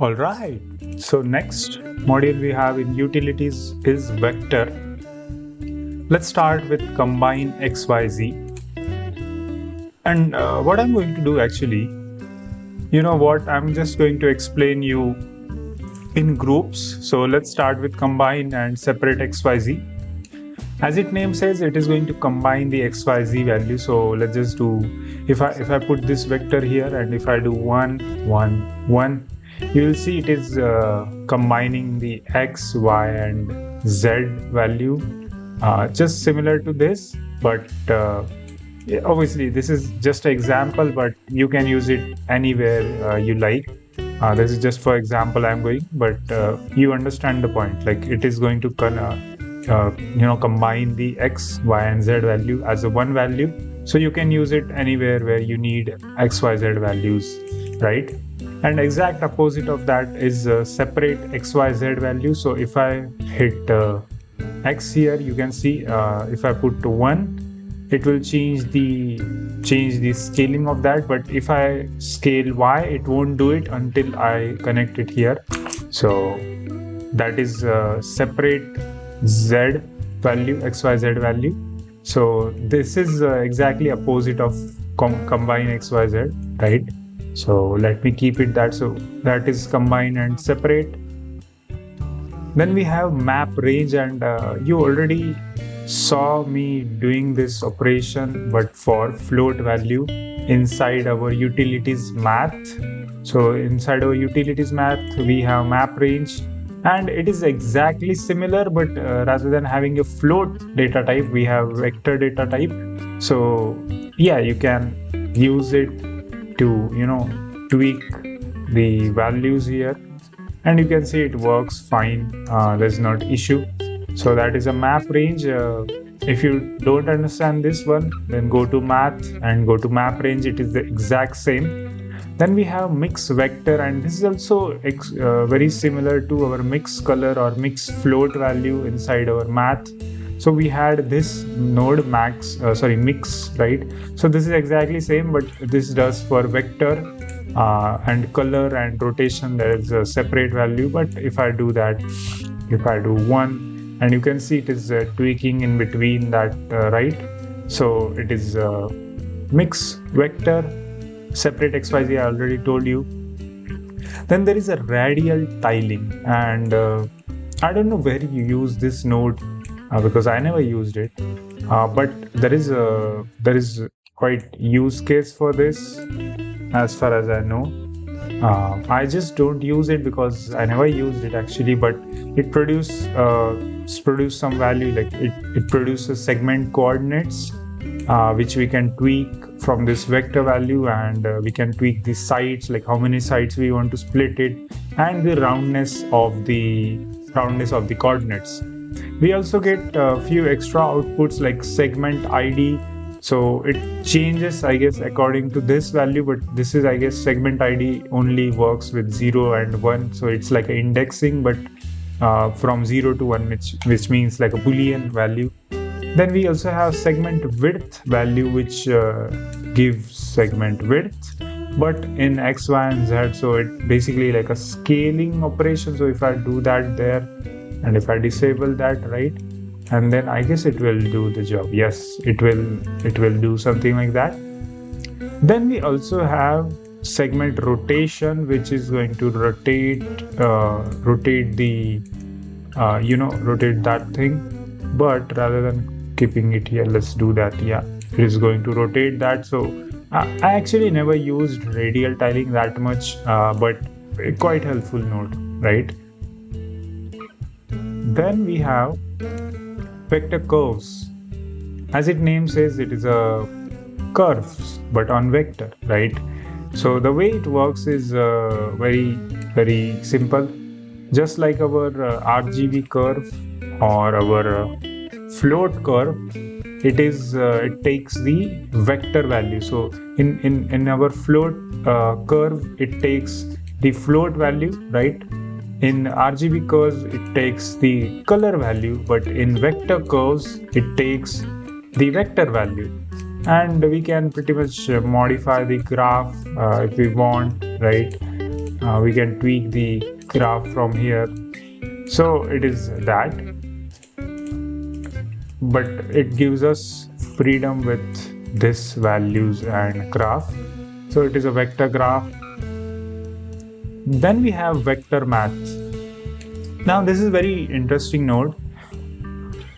All right. So next module we have in utilities is vector. Let's start with combine XYZ. And what I'm going to do actually, you know what, I'm just going to explain you in groups. So let's start with combine and separate XYZ. As its name says, it is going to combine the XYZ value. So let's just do, if I put this vector here and if I do 1, 1, 1, you will see it is combining the X, Y, and Z value, just similar to this, but yeah, obviously this is just an example, but you can use it anywhere you like. This is just for example I'm going, but you understand the point. Like it is going to combine the X, Y, and Z value as a one value. So you can use it anywhere where you need X, Y, Z values, right? And exact opposite of that is separate XYZ value. So if I hit X here, you can see if I put 1, it will change the scaling of that. But if I scale Y, it won't do it until I connect it here. So that is separate Z value, XYZ value. So this is exactly opposite of combine XYZ, right? So let me keep it that. So that is combine and separate. Then we have map range, and you already saw me doing this operation, but for float value inside our utilities math. So inside our utilities math, we have map range, and it is exactly similar, but rather than having a float data type, we have vector data type. So yeah, you can use it to tweak the values here, and you can see it works fine. There's not issue. So that is a map range. If you don't understand this one, then go to math and go to map range. It is the exact same. Then we have mix vector, and this is also very similar to our mix color or mix float value inside our math. So we had this node mix, right? So this is exactly same, but this does for vector and color and rotation. There is a separate value. But if I do that, if I do 1, and you can see it is tweaking in between that, right? So it is mix vector, separate XYZ. I already told you. Then there is a radial tiling, and I don't know where you use this node. Because I never used it, but there is quite use case for this, as far as I know. I just don't use it because I never used it actually, but it produce some value. Like it produces segment coordinates, which we can tweak from this vector value, and we can tweak the sides, like how many sides we want to split it, and the roundness of the coordinates. We also get a few extra outputs like segment ID. So it changes, I guess, according to this value, but this is, I guess, segment ID only works with 0 and 1. So it's like an indexing, but from 0 to 1, which means like a Boolean value. Then we also have segment width value, which gives segment width, but in X, Y, and Z. So it basically like a scaling operation. So if I do that there, and if I disable that, right, and then I guess it will do the job. Yes, it will do something like that. Then we also have segment rotation, which is going to rotate that thing. But rather than keeping it here, let's do that. Yeah, it is going to rotate that. So I actually never used radial tiling that much, but quite helpful node, right? Then we have vector curves. As its name says, it is a curves, but on vector, right? So the way it works is very, very simple. Just like our RGB curve or our float curve, it takes the vector value. So in our float curve, it takes the float value, right? In RGB curves, it takes the color value, but in vector curves, it takes the vector value. And we can pretty much modify the graph if we want, right? We can tweak the graph from here. So it is that, but it gives us freedom with this values and graph. So it is a vector graph. Then we have vector math. Now this is very interesting node.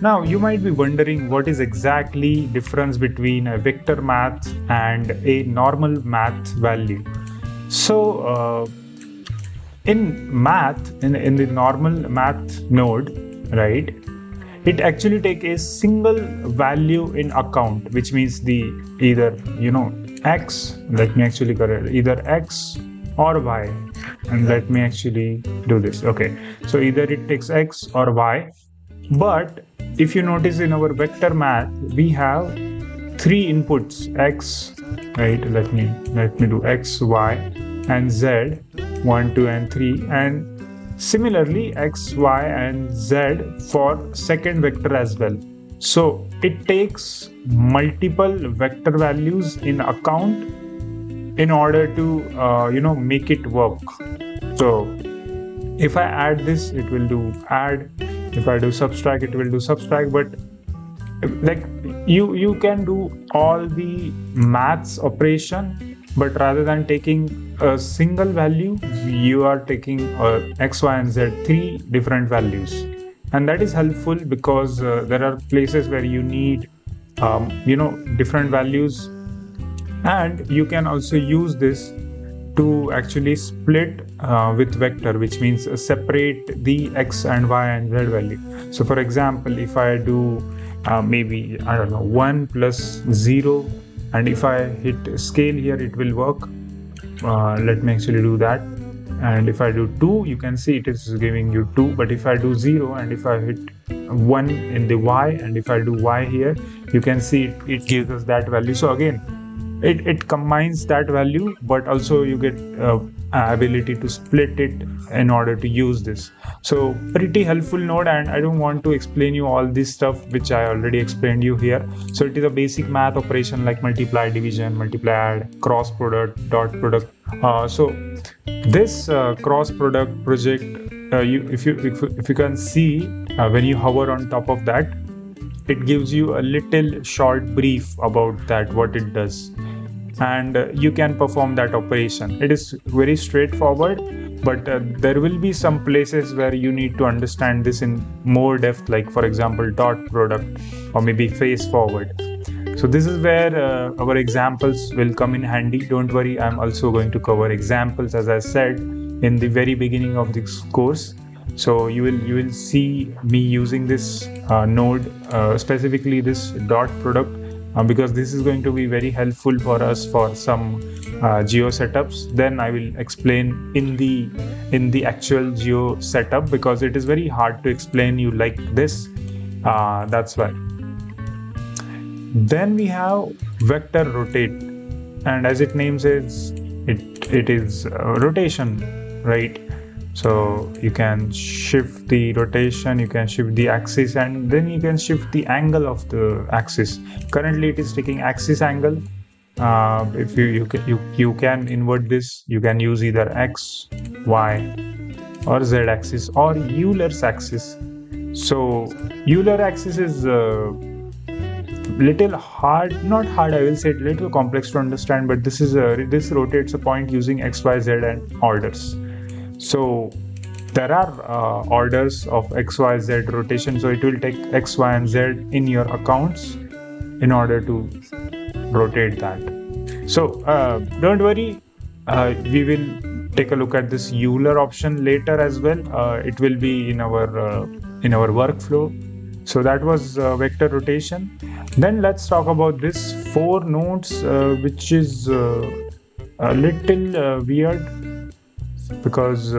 Now you might be wondering what is exactly difference between a vector math and a normal math value. So in math, in the normal math node, right, it actually take a single value in account, which means the either x, let me actually correct, either x or y, and let me actually do this. Okay, so either it takes x or y, but if you notice in our vector math we have three inputs, x, right, let me do x, y and z, 1, 2 and 3, and similarly x, y and z for second vector as well. So it takes multiple vector values in account in order to make it work. So if I add this, it will do add. If I do subtract, it will do subtract. But like you can do all the maths operation, but rather than taking a single value, you are taking x, y and z, three different values, and that is helpful because there are places where you need different values, and you can also use this to actually split with vector, which means separate the x and y and z value. So for example, if I do maybe 1 plus 0, and if I hit scale here, it will work. Let me actually do that. And if I do 2, you can see it is giving you 2. But if I do 0 and if I hit 1 in the y, and if I do y here, you can see it gives us that value. So again, it combines that value, but also you get ability to split it in order to use this. So pretty helpful node, and I don't want to explain you all this stuff which I already explained you here. So it is a basic math operation like multiply, division, multiply, add, cross product, dot product. So this cross product project, if you can see, when you hover on top of that, it gives you a little short brief about that, what it does, and you can perform that operation. It is very straightforward, but there will be some places where you need to understand this in more depth, like for example dot product or maybe face forward. So this is where our examples will come in handy. Don't worry, I'm also going to cover examples, as I said in the very beginning of this course. So you will see me using this node, specifically this dot product, because this is going to be very helpful for us for some geo setups. Then I will explain in the actual geo setup, because it is very hard to explain you like this. That's why. Then we have vector rotate, and as it names says, it is rotation, right? So you can shift the rotation, you can shift the axis, and then you can shift the angle of the axis. Currently it is taking axis angle. If you can invert this, you can use either x, y or z axis or Euler's axis. So Euler axis is little hard, not hard, I will say little complex to understand, but this rotates a point using x, y, z and orders. So there are orders of x, y, z rotation. So it will take x, y and z in your accounts in order to rotate that. So don't worry, we will take a look at this Euler option later as well. It will be in our workflow. So that was vector rotation. Then let's talk about this 4 nodes, which is a little weird, because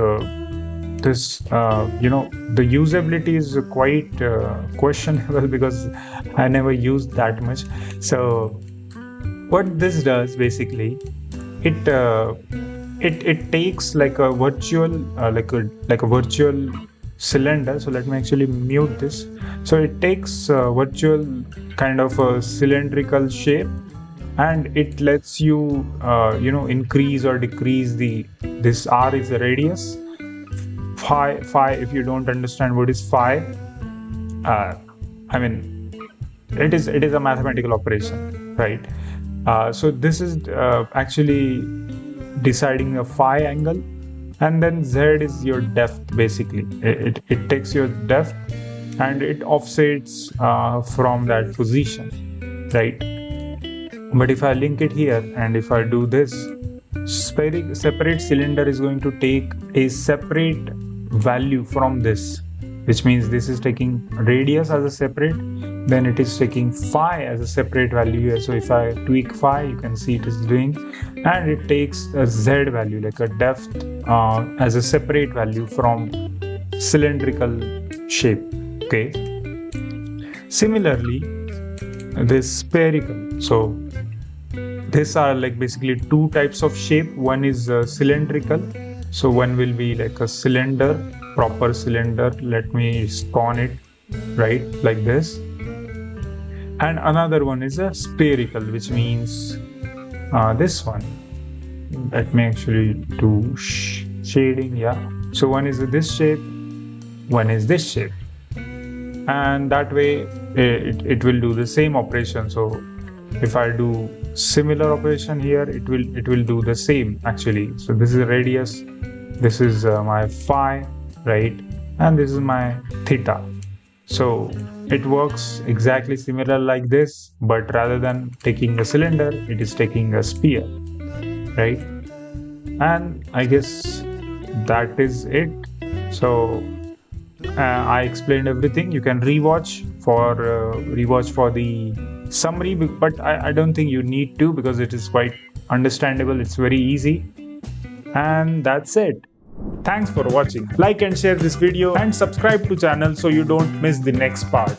this the usability is quite questionable, because I never used that much. So what this does basically, it takes like a virtual like a virtual cylinder. So let me actually mute this. So it takes a virtual kind of a cylindrical shape, and it lets you increase or decrease this r is the radius. Phi, if you don't understand what is phi, I mean, it is a mathematical operation, right? So this is actually deciding a phi angle, and then z is your depth. Basically, it takes your depth and it offsets from that position, right? But if I link it here and if I do this, separate cylinder is going to take a separate value from this, which means this is taking radius as a separate, then it is taking phi as a separate value here. So if I tweak phi, you can see it is doing, and it takes a z value like a depth as a separate value from cylindrical shape. Okay. Similarly, this spherical. So these are like basically two types of shape. One is cylindrical. So one will be like a cylinder, proper cylinder. Let me spawn it right like this. And another one is a spherical, which means this one. Let me actually do shading. Yeah. So one is this shape, one is this shape. And that way it will do the same operation. So if I do similar operation here, it will do the same actually. So this is radius, this is my phi, right? And this is my theta. So it works exactly similar like this, but rather than taking a cylinder, it is taking a sphere, right? And I guess that is it. So I explained everything. You can rewatch for the summary, but I don't think you need to, because it is quite understandable. It's very easy, and that's it. Thanks for watching. Like and share this video and subscribe to channel so you don't miss the next part.